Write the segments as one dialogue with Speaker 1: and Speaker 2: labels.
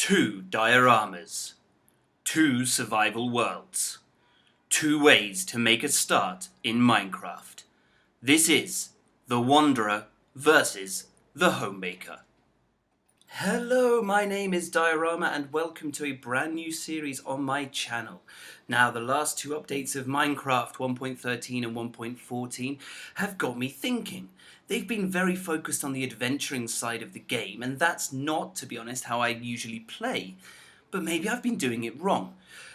Speaker 1: Two dioramas, two survival worlds, two ways to make a start in Minecraft. This is the Wanderer versus the Homemaker. Hello, my name is Diorama and welcome to a brand new series on my channel. Now, the last two updates of Minecraft 1.13 and 1.14 have got me thinking. They've been very focused on the adventuring side of the game, and that's not, to be honest, how I usually play. But maybe I've been doing it wrong.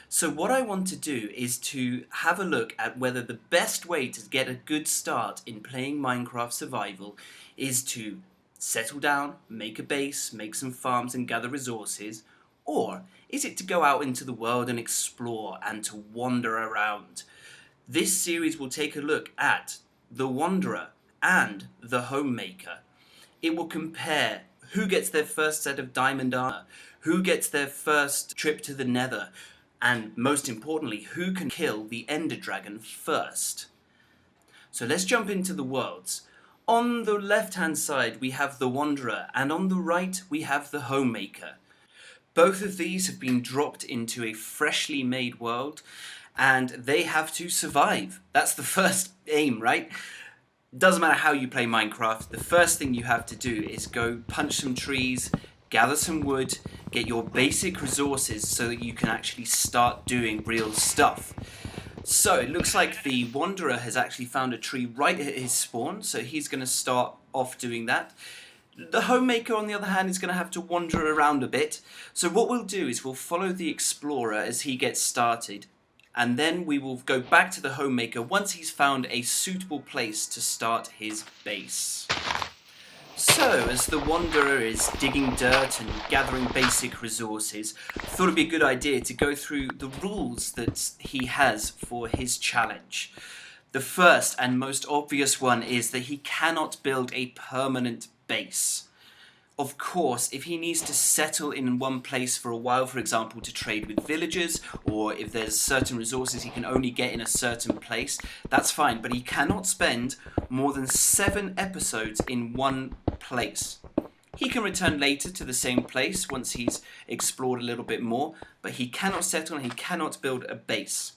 Speaker 1: So what I want to do is to have a look at whether the best way to get a good start in playing Minecraft Survival is to settle down, make a base, make some farms and gather resources, or is it to go out into the world and explore and to wander around? This series will take a look at the Wanderer and the Homemaker. It will compare who gets their first set of diamond armor, who gets their first trip to the Nether, and most importantly, who can kill the Ender Dragon first. So let's jump into the worlds. On the left-hand side, we have the Wanderer, and on the right, we have the Homemaker. Both of these have been dropped into a freshly made world, and they have to survive. That's the first aim, right? Doesn't matter how you play Minecraft, the first thing you have to do is go punch some trees, gather some wood, get your basic resources so that you can actually start doing real stuff. So it looks like the Wanderer has actually found a tree right at his spawn, so he's going to start off doing that. The Homemaker, on the other hand, is going to have to wander around a bit. So what we'll do is we'll follow the Explorer as he gets started, and then we will go back to the Homemaker once he's found a suitable place to start his base. So, as the Wanderer is digging dirt and gathering basic resources, I thought it'd be a good idea to go through the rules that he has for his challenge. The first and most obvious one is that he cannot build a permanent base. Of course, if he needs to settle in one place for a while, for example, to trade with villagers, or if there's certain resources he can only get in a certain place, that's fine, but he cannot spend more than 7 episodes in one place. He can return later to the same place once he's explored a little bit more, but he cannot settle and he cannot build a base.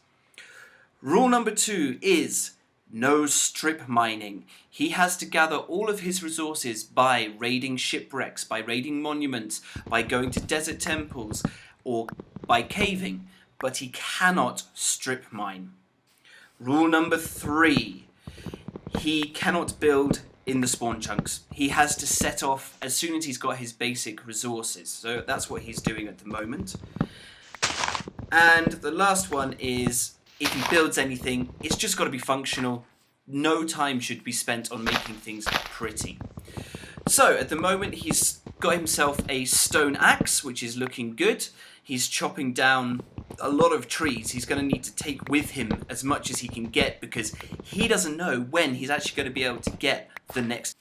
Speaker 1: Rule number 2 is no strip mining. He has to gather all of his resources by raiding shipwrecks, by raiding monuments, by going to desert temples, or by caving, but he cannot strip mine. Rule number 3, he cannot build in the spawn chunks. He has to set off as soon as he's got his basic resources. So that's what he's doing at the moment. And the last one is, if he builds anything, it's just got to be functional. No time should be spent on making things pretty. So at the moment he's got himself a stone axe, which is looking good. He's chopping down a lot of trees. He's going to need to take with him as much as he can get because he doesn't know when he's actually going to be able to get the next.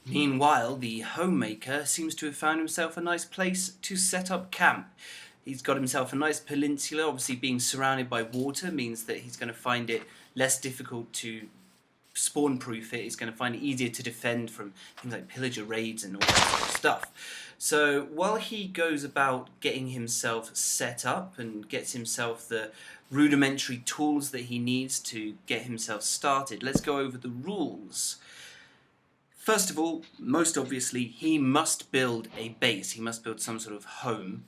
Speaker 1: Meanwhile, the Homemaker seems to have found himself a nice place to set up camp. He's got himself a nice peninsula. Obviously being surrounded by water means that he's going to find it less difficult to spawn-proof it. He's going to find it easier to defend from things like pillager raids and all that sort of stuff. So while he goes about getting himself set up and gets himself the rudimentary tools that he needs to get himself started, let's go over the rules. First of all, most obviously, he must build a base. He must build some sort of home.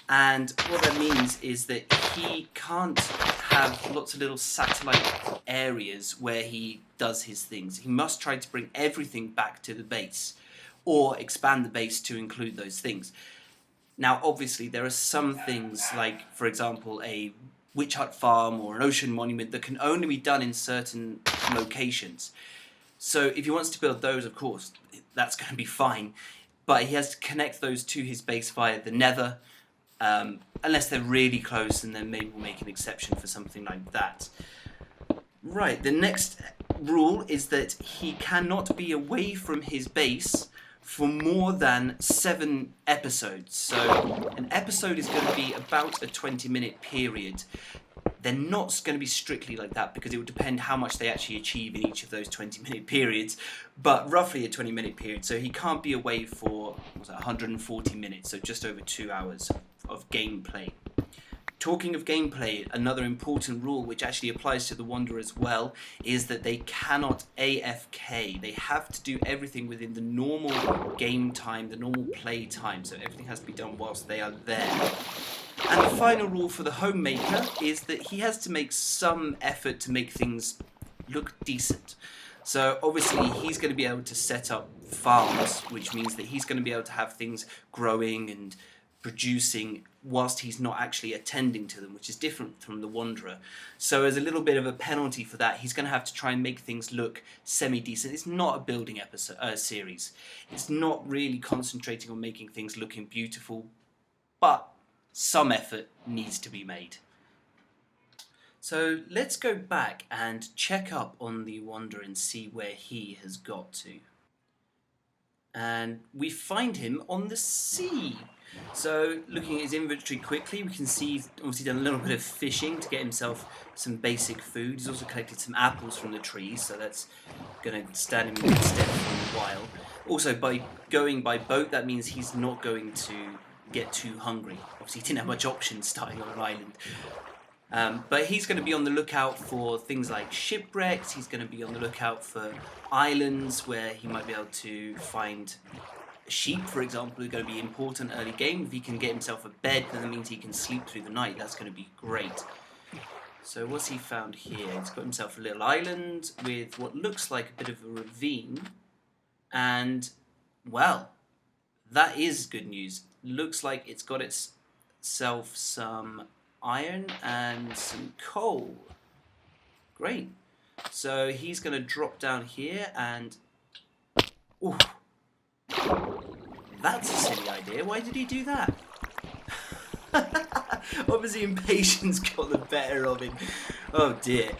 Speaker 1: And what that means is that he can't have lots of little satellite areas where he does his things. He must try to bring everything back to the base, or expand the base to include those things. Now, obviously, there are some things like, for example, a witch hut farm or an ocean monument that can only be done in certain locations. So if he wants to build those, of course, that's going to be fine. But he has to connect those to his base via the Nether, unless they're really close, and then maybe we'll make an exception for something like that. Right, the next rule is that he cannot be away from his base for more than 7 episodes. So an episode is going to be about a 20-minute period. they're not going to be strictly like that because it would depend how much they actually achieve in each of those 20-minute periods, but roughly a 20-minute period. So he can't be away for 140 minutes, so just over 2 hours of gameplay. Talking of gameplay, another important rule which actually applies to the Wanderer as well is that they cannot AFK. They have to do everything within the normal game time, the normal play time, so everything has to be done whilst they are there. And the final rule for the Homemaker is that he has to make some effort to make things look decent. So obviously he's going to be able to set up farms, which means that he's going to be able to have things growing and producing whilst he's not actually attending to them, which is different from the Wanderer. So as a little bit of a penalty for that, he's going to have to try and make things look semi-decent. It's not a building series. It's not really concentrating on making things looking beautiful, but some effort needs to be made. So let's go back and check up on the Wanderer and see where he has got to. And we find him on the sea. So looking at his inventory quickly, we can see he's obviously done a little bit of fishing to get himself some basic food. He's also collected some apples from the trees, so that's going to stand him in good stead for a while. Also, by going by boat, that means he's not going to get too hungry. Obviously, he didn't have much options starting on an island. But he's going to be on the lookout for things like shipwrecks. He's going to be on the lookout for islands where he might be able to find sheep, for example, are going to be important early game. If he can get himself a bed, then that means he can sleep through the night. That's going to be great. So what's he found here? He's got himself a little island with what looks like a bit of a ravine. And, well, that is good news. Looks like it's got itself some iron and some coal. Great. So he's going to drop down here and... Ooh. That's a silly idea. Why did he do that? Obviously impatience got the better of him. Oh dear.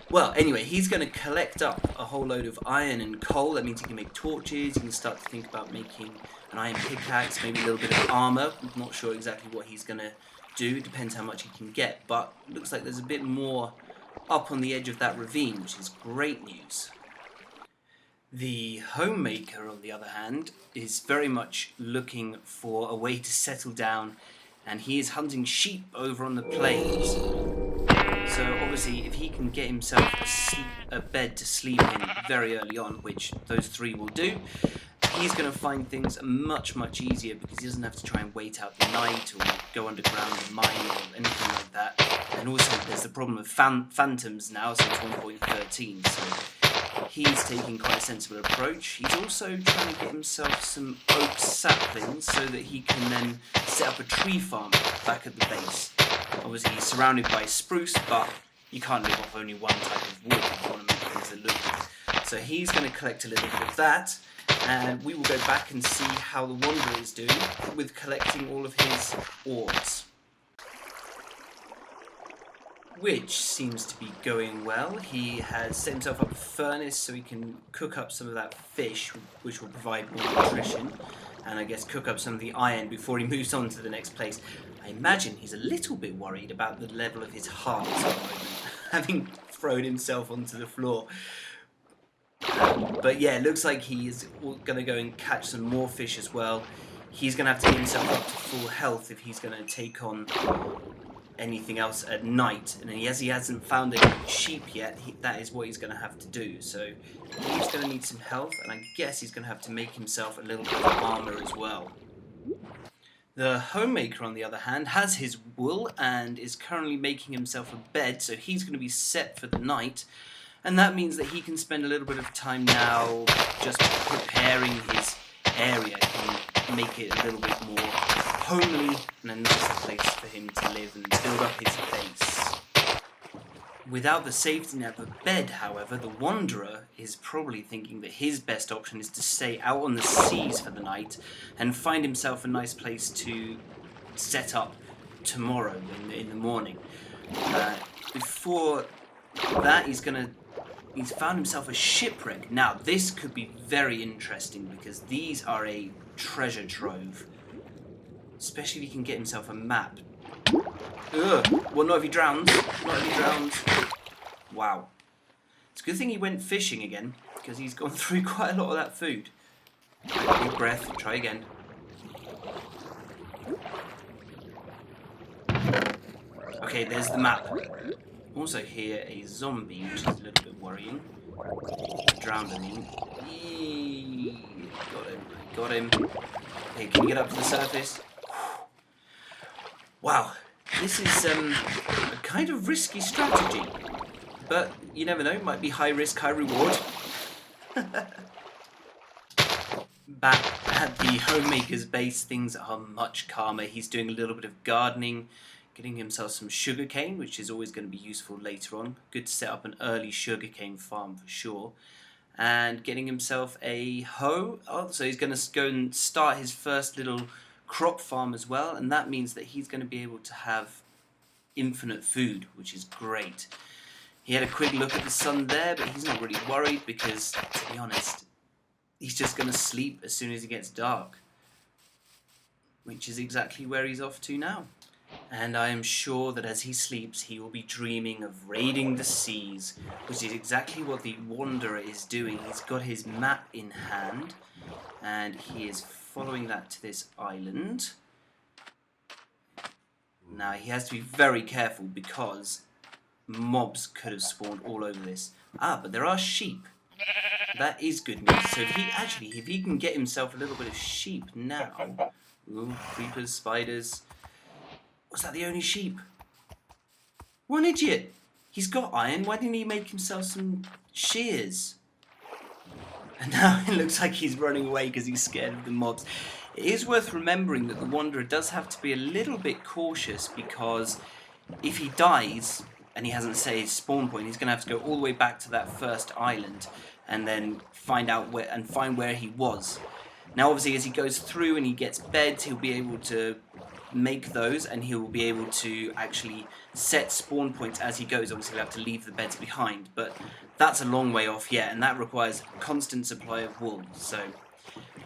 Speaker 1: Well, anyway, he's going to collect up a whole load of iron and coal. That means he can make torches. He can start to think about making an iron pickaxe, maybe a little bit of armor. I'm not sure exactly what he's going to do. It depends how much he can get. But it looks like there's a bit more up on the edge of that ravine, which is great news. The Homemaker, on the other hand, is very much looking for a way to settle down, and he is hunting sheep over on the plains. So obviously if he can get himself a bed to sleep in very early on, which those three will do, he's going to find things much easier because he doesn't have to try and wait out the night or go underground and mine or anything like that. And also there's the problem of phantoms now since 1.13, so he's taking quite a sensible approach. He's also trying to get himself some oak saplings so that he can then set up a tree farm back at the base. Obviously he's surrounded by spruce, but you can't live off only one type of wood if you want to make things that look good. So he's going to collect a little bit of that, and we will go back and see how the Wanderer is doing with collecting all of his ores, which seems to be going well. He has set himself up a furnace so he can cook up some of that fish, which will provide more nutrition, and I guess cook up some of the iron before he moves on to the next place. I imagine he's a little bit worried about the level of his heart at the moment, having thrown himself onto the floor. But yeah, it looks like he's going to go and catch some more fish as well. He's going to have to get himself up to full health if he's going to take on anything else at night, and as he hasn't found any sheep yet, that is what he's going to have to do. So he's going to need some health, and I guess he's going to have to make himself a little bit of armor as well. The Homemaker, on the other hand, has his wool and is currently making himself a bed, so he's going to be set for the night, and that means that he can spend a little bit of time now just preparing his area. He can make it a little bit more homely and a nicer place for him to live and build up his base. Without the safety net of a bed, however, the Wanderer is probably thinking that his best option is to stay out on the seas for the night and find himself a nice place to set up tomorrow in the morning. Before that, he's found himself a shipwreck. Now, this could be very interesting because these are a treasure trove. Especially if he can get himself a map. Ugh. Well, not if he drowns. Not if he drowns. Wow. It's a good thing he went fishing again, because he's gone through quite a lot of that food. Deep breath. Try again. Okay, there's the map. Also here a zombie, which is a little bit worrying. Drowned, I mean. Eee, got him. Okay, can you get up to the surface? Wow, this is a kind of risky strategy. But you never know, might be high risk, high reward. Back at the Homemaker's base, things are much calmer. He's doing a little bit of gardening, getting himself some sugarcane, which is always going to be useful later on. Good to set up an early sugarcane farm for sure. And getting himself a hoe. Oh, so he's going to go and start his first little crop farm as well, and that means that he's going to be able to have infinite food, which is great. He had a quick look at the sun there, but he's not really worried because, to be honest, he's just going to sleep as soon as it gets dark, which is exactly where he's off to now. And I am sure that as he sleeps, he will be dreaming of raiding the seas, which is exactly what the Wanderer is doing. He's got his map in hand, and he is following that to this island. Now, he has to be very careful because mobs could have spawned all over this. Ah, but there are sheep. That is good news. So if he can get himself a little bit of sheep now. Ooh, creepers, spiders. Was that the only sheep? What an idiot! He's got iron, why didn't he make himself some shears? And now it looks like he's running away because he's scared of the mobs. It is worth remembering that the Wanderer does have to be a little bit cautious because if he dies and he hasn't set his spawn point, he's going to have to go all the way back to that first island and then find where he was. Now obviously as he goes through and he gets beds, he'll be able to make those and he will be able to actually set spawn points as he goes. Obviously he'll have to leave the beds behind, but that's a long way off yet, and that requires a constant supply of wool. So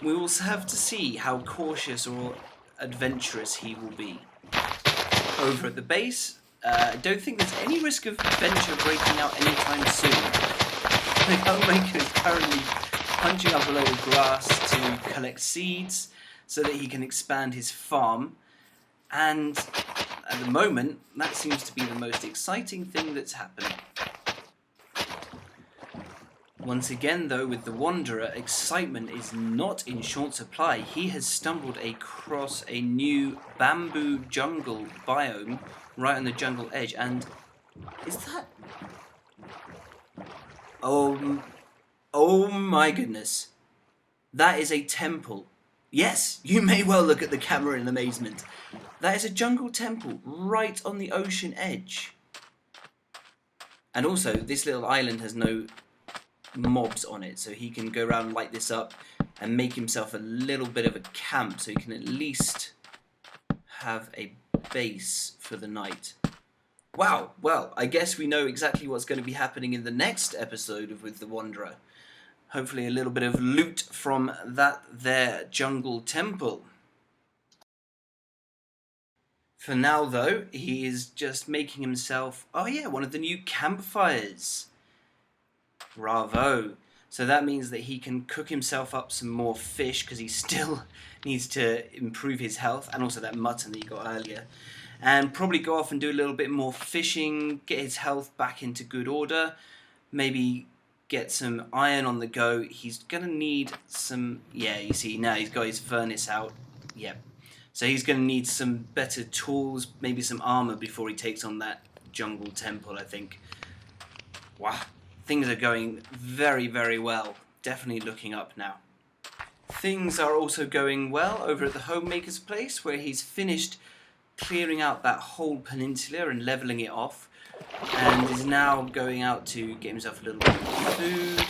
Speaker 1: we will have to see how cautious or adventurous he will be. Over at the base, I don't think there's any risk of venture breaking out anytime soon. The Homemaker is currently punching up a load of grass to collect seeds so that he can expand his farm. And at the moment, that seems to be the most exciting thing that's happening. Once again, though, with the Wanderer, excitement is not in short supply. He has stumbled across a new bamboo jungle biome right on the jungle edge, and is that... Oh my goodness. That is a temple. Yes, you may well look at the camera in amazement. That is a jungle temple right on the ocean edge. And also, this little island has no mobs on it, so he can go around, light this up, and make himself a little bit of a camp so he can at least have a base for the night. Wow, well, I guess we know exactly what's going to be happening in the next episode of With the Wanderer. Hopefully a little bit of loot from that there jungle temple. For now, though, he is just making himself, oh yeah, one of the new campfires. Bravo. So that means that he can cook himself up some more fish because he still needs to improve his health, and also that mutton that he got earlier. And probably go off and do a little bit more fishing, get his health back into good order, maybe get some iron on the go. He's going to need some, yeah, you see now he's got his furnace out. Yep. So he's going to need some better tools, maybe some armor before he takes on that jungle temple, I think. Wow. Things are going very, very well. Definitely looking up now. Things are also going well over at the Homemaker's place, where he's finished clearing out that whole peninsula and leveling it off, and is now going out to get himself a little bit of food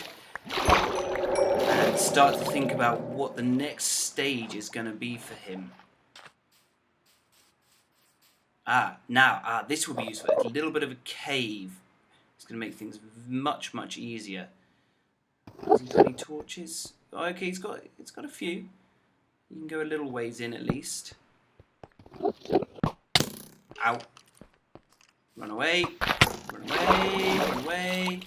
Speaker 1: and start to think about what the next stage is going to be for him. This will be useful. It's a little bit of a cave. It's going to make things much, much easier. Has he got any torches? Oh, okay, it's got a few. You can go a little ways in at least. Ow. Run away. Run away. Run away.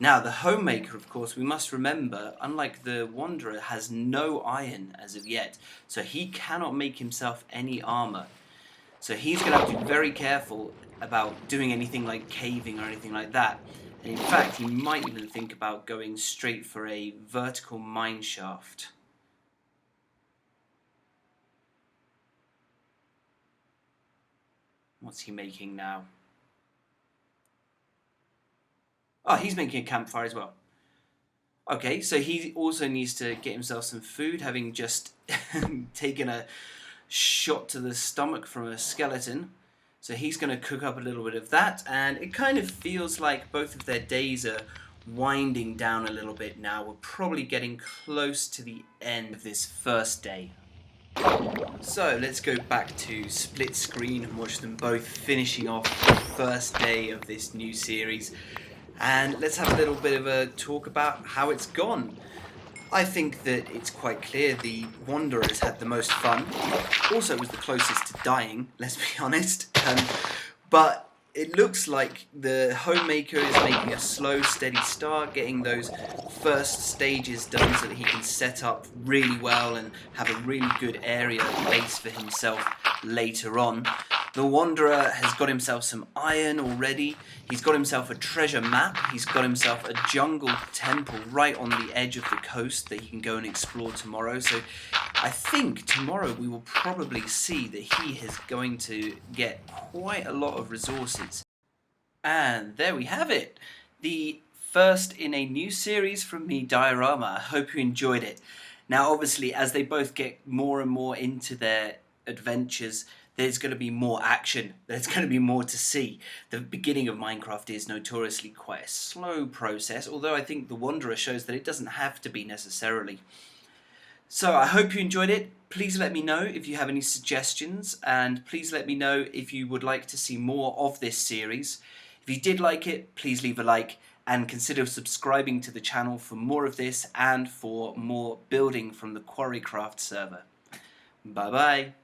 Speaker 1: Now, the Homemaker, of course, we must remember, unlike the Wanderer, has no iron as of yet. So he cannot make himself any armor. So he's going to have to be very careful about doing anything like caving or anything like that. And in fact, he might even think about going straight for a vertical mine shaft. What's he making now? Oh, he's making a campfire as well. Okay, so he also needs to get himself some food, having just taken a shot to the stomach from a skeleton. So he's going to cook up a little bit of that, and it kind of feels like both of their days are winding down a little bit now. We're probably getting close to the end of this first day. So let's go back to split screen and watch them both finishing off the first day of this new series. And let's have a little bit of a talk about how it's gone. I think that it's quite clear the Wanderers had the most fun. Also, it was the closest to dying, let's be honest. But it looks like the Homemaker is making a slow, steady start, getting those first stages done so that he can set up really well and have a really good area base for himself later on. The Wanderer has got himself some iron already. He's got himself a treasure map. He's got himself a jungle temple right on the edge of the coast that he can go and explore tomorrow. So I think tomorrow we will probably see that he is going to get quite a lot of resources. And there we have it. The first in a new series from me, Diorama. I hope you enjoyed it. Now, obviously, as they both get more and more into their adventures, there's going to be more action, there's going to be more to see. The beginning of Minecraft is notoriously quite a slow process, although I think the Wanderer shows that it doesn't have to be necessarily. So I hope you enjoyed it. Please let me know if you have any suggestions, and please let me know if you would like to see more of this series. If you did like it, please leave a like and consider subscribing to the channel for more of this and for more building from the Quarrycraft server. Bye bye.